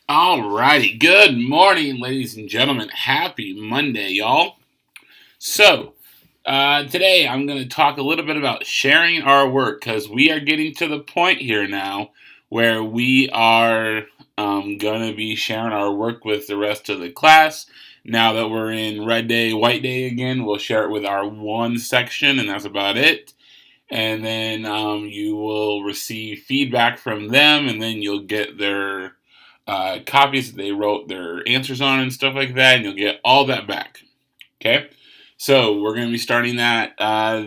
Alrighty, good morning, ladies and gentlemen. Happy Monday, y'all. So, today I'm going to talk a little bit about sharing our work because we are getting to the point here now where we are going to be sharing our work with the rest of the class. Now that we're in red day, white day again, we'll share it with our one section, and that's about it. And then you will receive feedback from them, and then you'll get their copies that they wrote their answers on and stuff like that, and you'll get all that back. Okay? So we're going to be starting that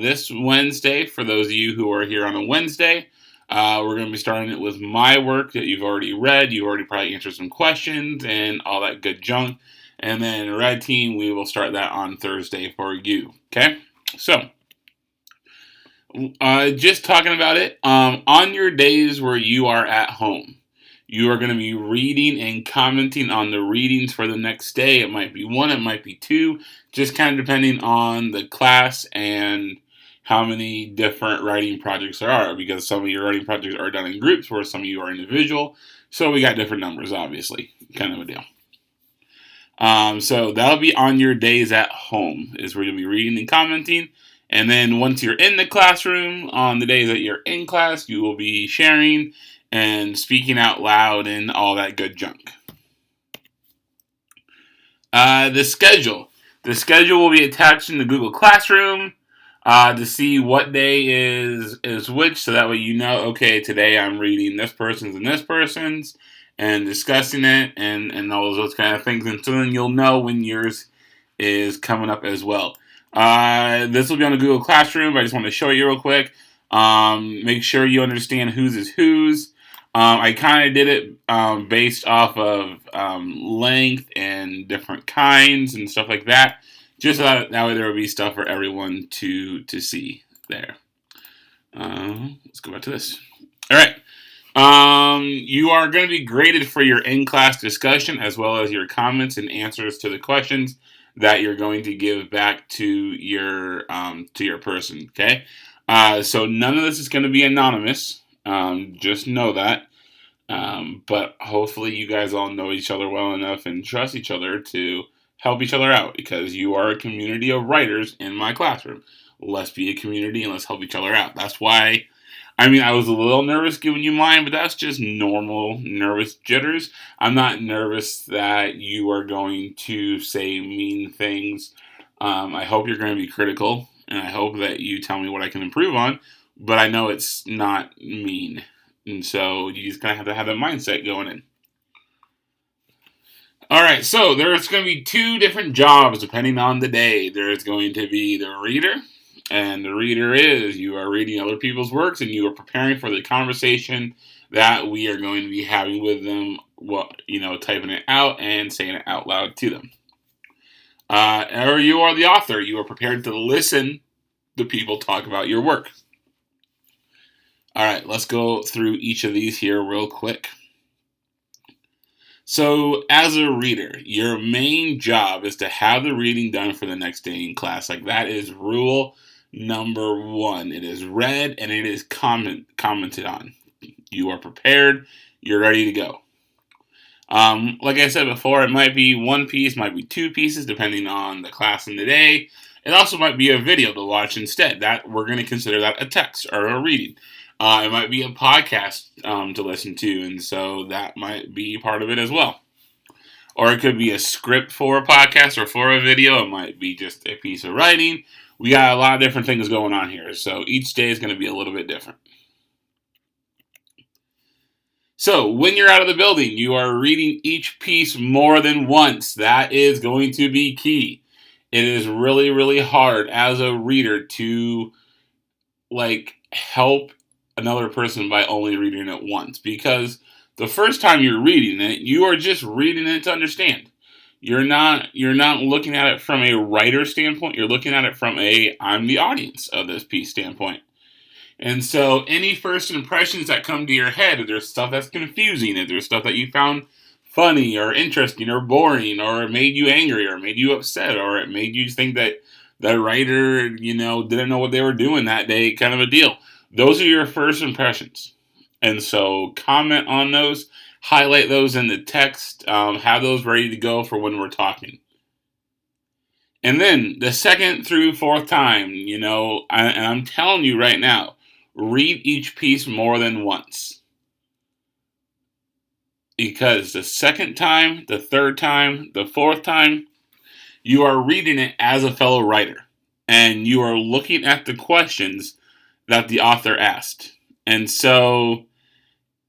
this Wednesday. For those of you who are here on a Wednesday, we're going to be starting it with my work that you've already read. You've already probably answered some questions and all that good junk. And then red team, we will start that on Thursday for you. Okay? So, just talking about it, on your days where you are at home, you are going to be reading and commenting on the readings for the next day. It might be one, it might be two, just kind of depending on the class and how many different writing projects there are, because some of your writing projects are done in groups, where some of you are individual. So we got different numbers, obviously, kind of a deal. So that'll be on your days at home, is where you'll be reading and commenting. And then once you're in the classroom, on the days that you're in class, you will be sharing and speaking out loud and all that good junk. The schedule. The schedule will be attached in the Google Classroom to see what day is which, so that way you know, okay, today I'm reading this person's and this person's and discussing it and all those kind of things. And so then you'll know when yours is coming up as well. This will be on the Google Classroom. I just want to show you real quick. Make sure you understand whose is whose. I kind of did it based off of length and different kinds and stuff like that. Just so that way there will be stuff for everyone to see there. Let's go back to this. All right. You are going to be graded for your in-class discussion as well as your comments and answers to the questions that you're going to give back to your person. Okay. So none of this is going to be anonymous. Just know that. But hopefully you guys all know each other well enough and trust each other to help each other out, because you are a community of writers in my classroom. Let's be a community and let's help each other out. That's why, I was a little nervous giving you mine, but that's just normal nervous jitters. I'm not nervous that you are going to say mean things. I hope you're going to be critical, and I hope that you tell me what I can improve on, but I know it's not mean. And so you just kind of have to have that mindset going in. All right, so there's going to be two different jobs depending on the day. There's going to be the reader, and the reader is you are reading other people's works and you are preparing for the conversation that we are going to be having with them. Typing it out and saying it out loud to them. Or you are the author. You are prepared to listen to people talk about your work. All right, let's go through each of these here real quick. So, as a reader, your main job is to have the reading done for the next day in class. Like, that is rule number one. It is read and it is commented on. You are prepared. You're ready to go. Like I said before, it might be one piece, might be two pieces, depending on the class and the day. It also might be a video to watch instead. That we're going to consider that a text or a reading. It might be a podcast to listen to, and so that might be part of it as well. Or it could be a script for a podcast or for a video. It might be just a piece of writing. We got a lot of different things going on here, so each day is going to be a little bit different. So, when you're out of the building, you are reading each piece more than once. That is going to be key. It is really, really hard as a reader to, help another person by only reading it once, because the first time you're reading it, you are just reading it to understand. You're not looking at it from a writer standpoint. You're looking at it from I'm the audience of this piece standpoint. And so any first impressions that come to your head, if there's stuff that's confusing, if there's stuff that you found funny or interesting or boring or it made you angry or made you upset or it made you think that the writer, didn't know what they were doing that day, kind of a deal. Those are your first impressions. And so comment on those, highlight those in the text, have those ready to go for when we're talking. And then the second through fourth time, and I'm telling you right now, read each piece more than once. Because the second time, the third time, the fourth time, you are reading it as a fellow writer. And you are looking at the questions that the author asked. And so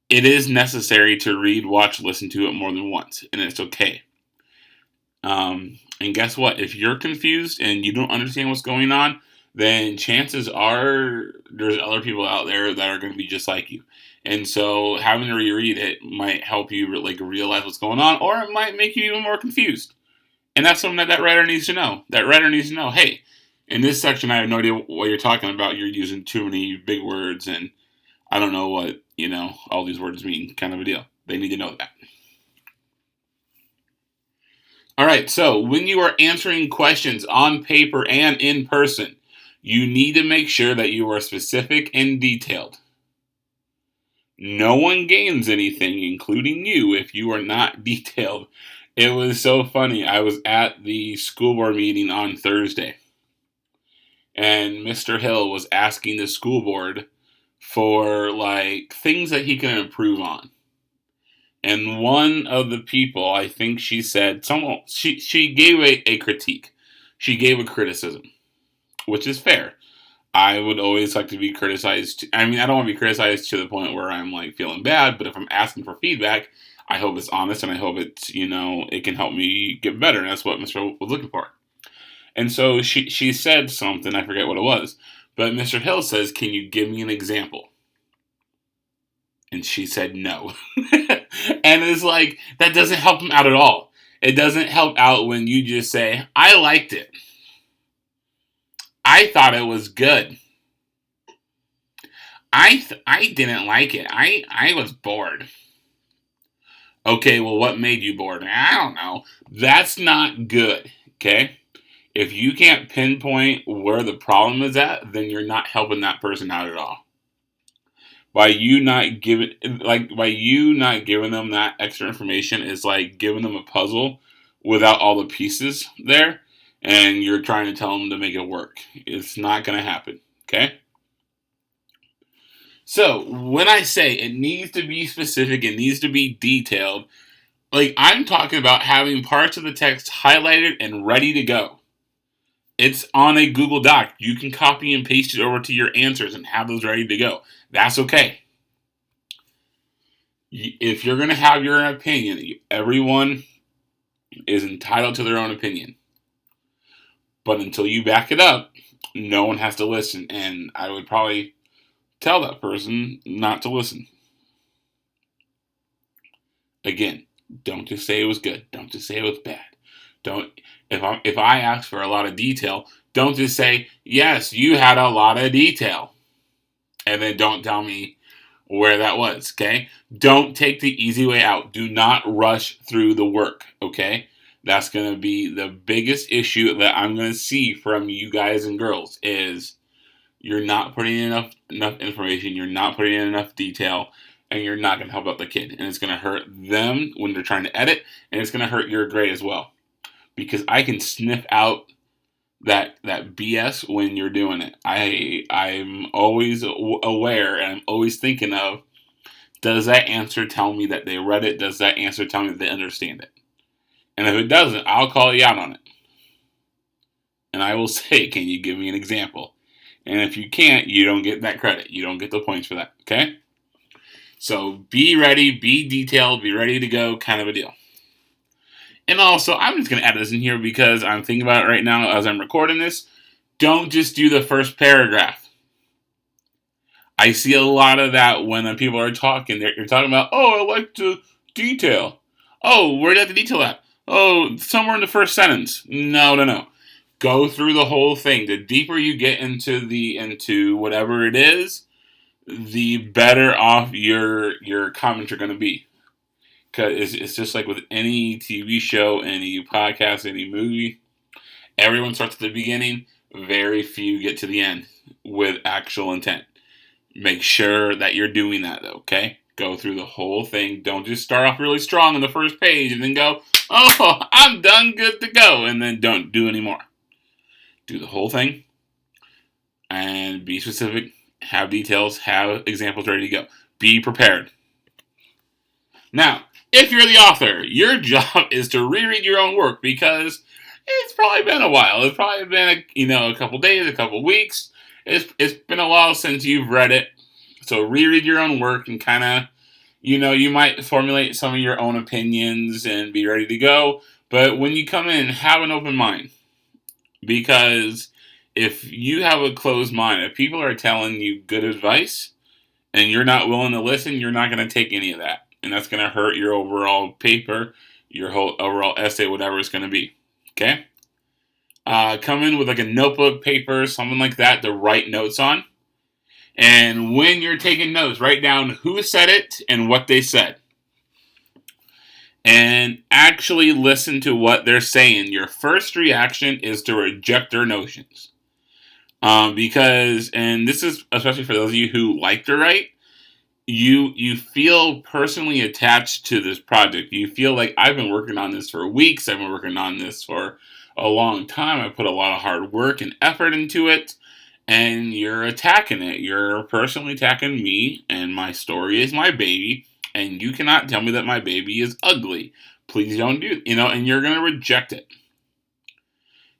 it is necessary to read, watch, listen to it more than once. And it's okay. And guess what? If you're confused and you don't understand what's going on, then chances are there's other people out there that are going to be just like you. And so having to reread it might help you realize what's going on, or it might make you even more confused. And that's something that writer needs to know. That writer needs to know, hey, in this section I have no idea what you're talking about. You're using too many big words and I don't know what, all these words mean, kind of a deal. They need to know that. All right, so when you are answering questions on paper and in person, you need to make sure that you are specific and detailed. No one gains anything, including you, if you are not detailed. It was so funny. I was at the school board meeting on Thursday, and Mr. Hill was asking the school board for things that he can improve on. And one of the people, I think she said, she gave a critique. She gave a criticism, which is fair. I would always like to be criticized. I don't want to be criticized to the point where I'm feeling bad, but if I'm asking for feedback, I hope it's honest and I hope it's, it can help me get better. And that's what Mr. was looking for. And so she said something, I forget what it was, but Mr. Hill says, can you give me an example? And she said no. And it's that doesn't help him out at all. It doesn't help out when you just say, I liked it. I thought it was good. I didn't like it. I was bored. Okay, well, what made you bored? I don't know. That's not good, okay? If you can't pinpoint where the problem is at, then you're not helping that person out at all. By you not giving them that extra information is like giving them a puzzle without all the pieces there, and you're trying to tell them to make it work. It's not going to happen, okay? So, when I say it needs to be specific, it needs to be detailed, I'm talking about having parts of the text highlighted and ready to go. It's on a Google Doc. You can copy and paste it over to your answers and have those ready to go. That's okay. If you're going to have your opinion, everyone is entitled to their own opinion. But until you back it up, no one has to listen. And I would probably tell that person not to listen. Again, don't just say it was good. Don't just say it was bad. If I ask for a lot of detail, don't just say, yes, you had a lot of detail. And then don't tell me where that was, okay? Don't take the easy way out. Do not rush through the work, okay? That's going to be the biggest issue that I'm going to see from you guys and girls is you're not putting in enough information, you're not putting in enough detail, and you're not going to help out the kid. And it's going to hurt them when they're trying to edit, and it's going to hurt your grade as well. Because I can sniff out that BS when you're doing it. I'm always aware and I'm always thinking of, does that answer tell me that they read it? Does that answer tell me that they understand it? And if it doesn't, I'll call you out on it. And I will say, can you give me an example? And if you can't, you don't get that credit. You don't get the points for that, okay? So be ready, be detailed, be ready to go, kind of a deal. And also, I'm just going to add this in here because I'm thinking about it right now as I'm recording this. Don't just do the first paragraph. I see a lot of that when people are talking. They're talking about, oh, I like the detail. Oh, where did the detail at? Oh, somewhere in the first sentence. No. Go through the whole thing. The deeper you get into whatever it is, the better off your comments are going to be. Because it's just like with any TV show, any podcast, any movie. Everyone starts at the beginning. Very few get to the end with actual intent. Make sure that you're doing that, though, okay? Go through the whole thing. Don't just start off really strong on the first page and then go, oh, I'm done, good to go, and then don't do any more. Do the whole thing and be specific, have details, have examples ready to go. Be prepared. Now, if you're the author, your job is to reread your own work because it's probably been a while. It's probably been a couple days, a couple weeks. It's been a while since you've read it. So reread your own work and kind of, you might formulate some of your own opinions and be ready to go. But when you come in, have an open mind. Because if you have a closed mind, if people are telling you good advice and you're not willing to listen, you're not going to take any of that. And that's going to hurt your overall paper, your whole overall essay, whatever it's going to be. Okay? Come in with like a notebook, paper, something like that to write notes on. And when you're taking notes, write down who said it and what they said. And actually listen to what they're saying. Your first reaction is to reject their notions. Because, and this is especially for those of you who like to write, you feel personally attached to this project. You feel like I've been working on this for weeks. I've been working on this for a long time. I put a lot of hard work and effort into it. And you're attacking it. You're personally attacking me, and my story is my baby, and you cannot tell me that my baby is ugly. Please don't do, and you're gonna reject it.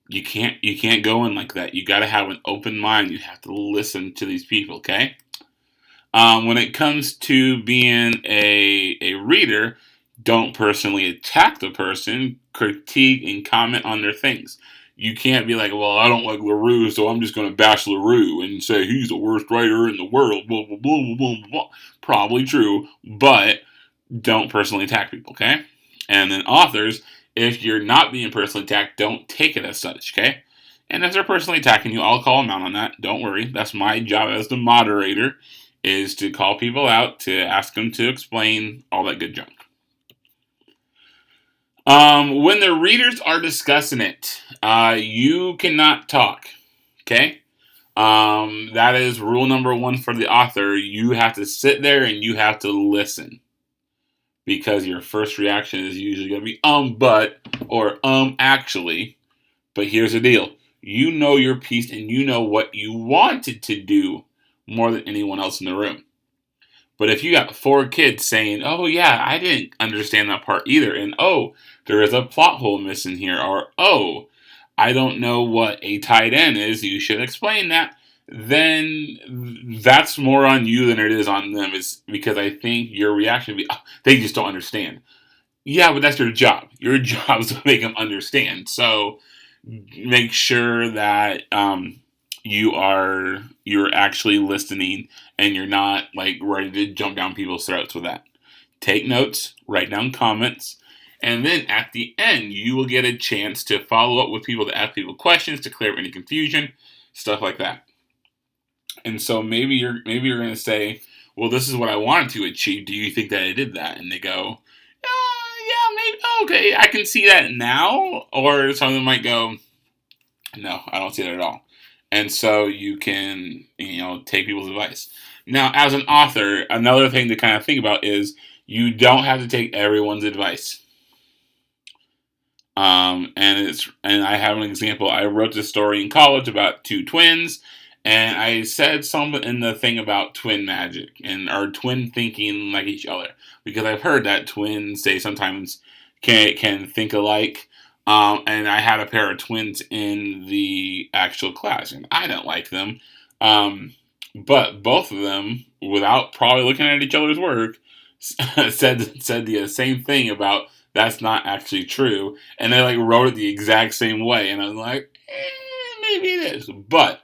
You can't go in like that. You gotta have an open mind. You have to listen to these people, okay? When it comes to being a reader, don't personally attack the person, critique and comment on their things. You can't be like, well, I don't like LaRue, so I'm just going to bash LaRue and say he's the worst writer in the world, blah, blah, blah, blah, blah, blah. Probably true, but don't personally attack people, okay? And then authors, if you're not being personally attacked, don't take it as such, okay? And if they're personally attacking you, I'll call them out on that. Don't worry. That's my job as the moderator, is to call people out, to ask them to explain all that good junk. When the readers are discussing it, you cannot talk. Okay? That is rule number 1 for the author. You have to sit there and you have to listen. Because your first reaction is usually going to be, but, or, actually. But here's the deal. You know your piece and you know what you wanted to do more than anyone else in the room. But if you got 4 kids saying, oh yeah, I didn't understand that part either, and oh, there is a plot hole missing here, or oh, I don't know what a tight end is, you should explain that, then that's more on you than it is on them, is because I think your reaction would be, oh, they just don't understand. Yeah, but that's your job. Your job is to make them understand. So make sure that you're actually listening and you're not like ready to jump down people's throats with that. Take notes, write down comments, and then at the end you will get a chance to follow up with people, to ask people questions, to clear up any confusion, stuff like that. And so maybe you're going to say, well, this is what I wanted to achieve. Do you think that I did that? And they go, yeah, maybe. Okay, I can see that now. Or some of them might go, no, I don't see that at all. And so you can, take people's advice. Now, as an author, another thing to kind of think about is you don't have to take everyone's advice. And I have an example. I wrote this story in college about 2 twins, and I said something in the thing about twin magic and or twin thinking like each other, because I've heard that twins, they sometimes can think alike. And I had a pair of twins in the actual class, and I didn't like them. But both of them, without probably looking at each other's work, said the same thing about that's not actually true, and they wrote it the exact same way, and I was like, maybe it is, but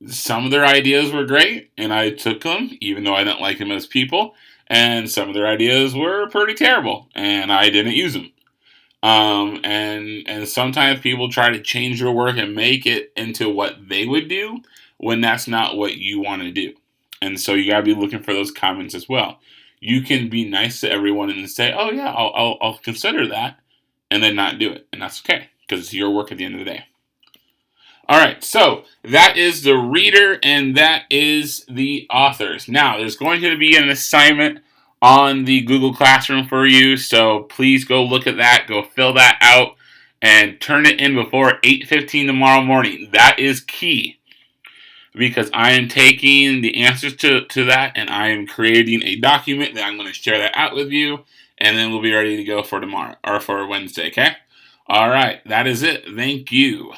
some of their ideas were great, and I took them, even though I didn't like them as people, and some of their ideas were pretty terrible, and I didn't use them. And sometimes people try to change your work and make it into what they would do when that's not what you want to do. And so you gotta be looking for those comments as well. You can be nice to everyone and say, oh yeah, I'll consider that, and then not do it. And that's okay, because it's your work at the end of the day. All right, so that is the reader and that is the authors. Now, there's going to be an assignment on the Google Classroom for you, so please go look at that, go fill that out, and turn it in before 8:15 tomorrow morning. That is key because I am taking the answers to that and I am creating a document that I'm going to share that out with you, and then we'll be ready to go for tomorrow or for Wednesday, okay? All right, that is it. Thank you.